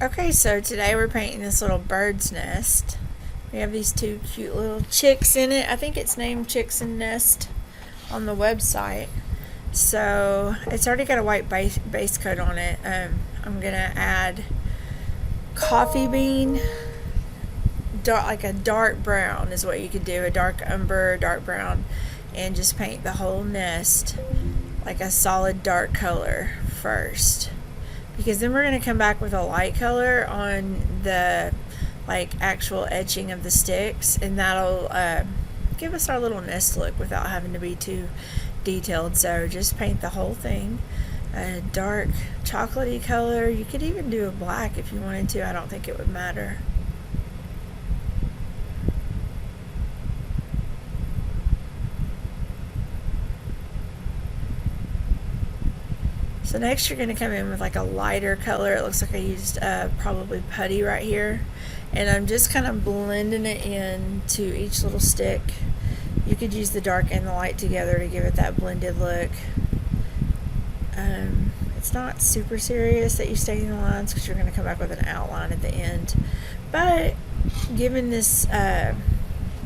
Okay, so today we're painting this little bird's nest. We have these two cute little chicks in it. I think it's named Chicks and Nest on the website. So it's already got a white base coat on it. I'm gonna add coffee bean, like a dark brown is what you could do, a dark umber, dark brown, and just paint the whole nest like a solid dark color first, because then we're going to come back with a light color on the like actual etching of the sticks, and that'll give us our little nest look without having to be too detailed. So just paint the whole thing a dark chocolatey color. You could even do a black if you wanted to. I don't think it would matter. So next you're going to come in with like a lighter color. It looks like I used probably putty right here. And I'm just kind of blending it in to each little stick. You could use the dark and the light together to give it that blended look. It's not super serious that you stain the lines because you're going to come back with an outline at the end. But given this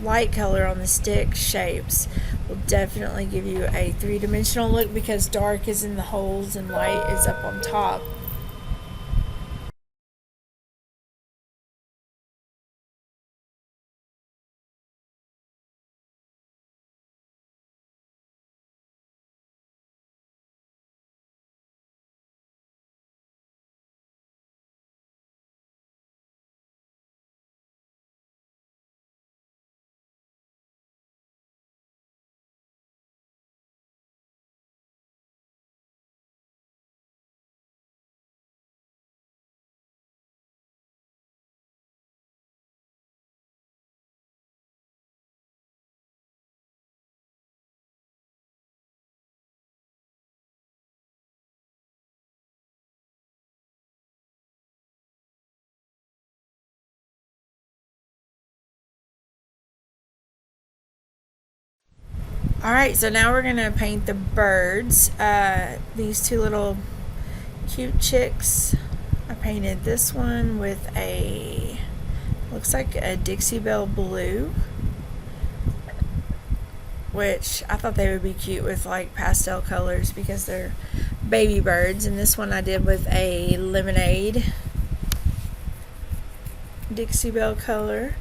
light color on the stick shapes will definitely give you a three-dimensional look, because dark is in the holes and light is up on top. Alright, so now we're going to paint the birds. These two little cute chicks. I painted this one with a, looks like a Dixie Belle blue, which I thought they would be cute with like pastel colors because they're baby birds. And this one I did with a lemonade Dixie Belle color.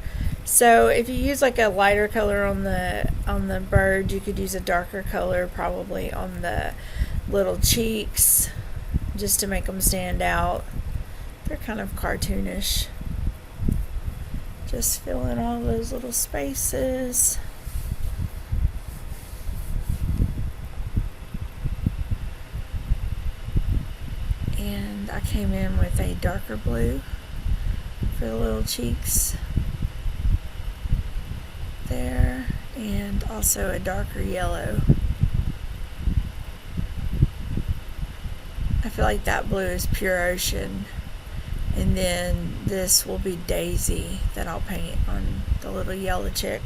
So if you use like a lighter color on the bird, you could use a darker color probably on the little cheeks just to make them stand out. They're kind of cartoonish. Just fill in all those little spaces. And I came in with a darker blue for the little cheeks there, and also a darker yellow. I feel like that blue is pure ocean, and then this will be Daisy that I'll paint on the little yellow chick.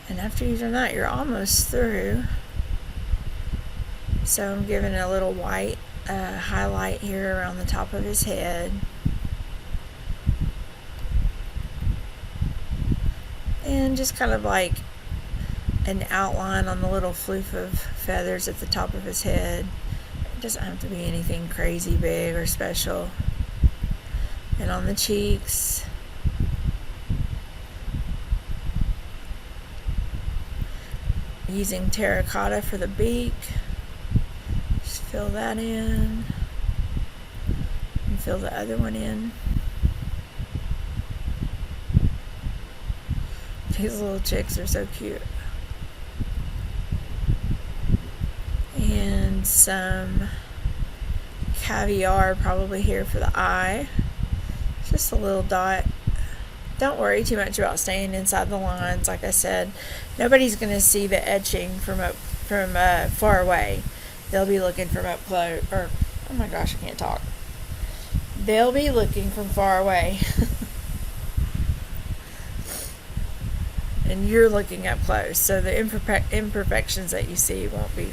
And after you've done that, you're almost through. So I'm giving a little white highlight here around the top of his head. And just kind of like an outline on the little floof of feathers at the top of his head. It doesn't have to be anything crazy big or special. And on the cheeks. Using terracotta for the beak. Just fill that in. And fill the other one in. These little chicks are so cute. And some caviar probably here for the eye. Just a little dot. Don't worry too much about staying inside the lines. Like I said, nobody's going to see the etching from far away. They'll be looking from up close. Or, oh my gosh, I can't talk. They'll be looking from far away. and you're looking up close, so the imperfections that you see won't be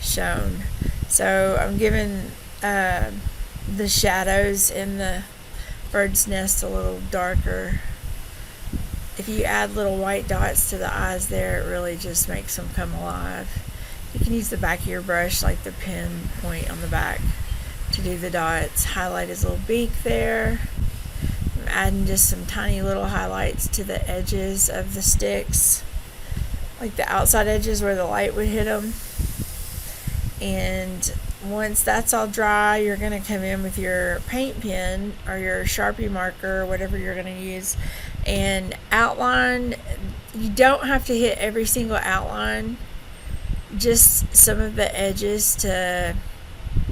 shown. So I'm giving the shadows in the bird's nest a little darker. If you add little white dots to the eyes there, it really just makes them come alive. You can use the back of your brush, like the pin point on the back, to do the dots. Highlight his little beak there. I'm adding just some tiny little highlights to the edges of the sticks, like the outside edges where the light would hit them. And once that's all dry, you're going to come in with your paint pen or your Sharpie marker or whatever you're going to use and outline. You don't have to hit every single outline, just some of the edges to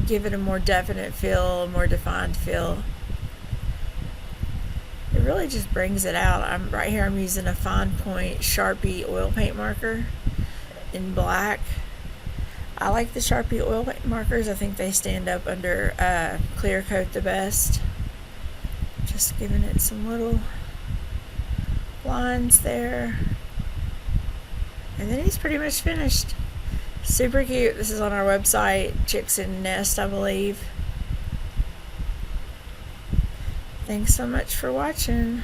give it a more definite feel, a more defined feel. It really just brings it out. Right here I'm using a fine point Sharpie oil paint marker in black. I like the Sharpie oil paint markers. I think they stand up under clear coat the best. Just giving it some little lines there. And then he's pretty much finished. Super cute. This is on our website, Chicks in Nest, I believe. Thanks so much for watching.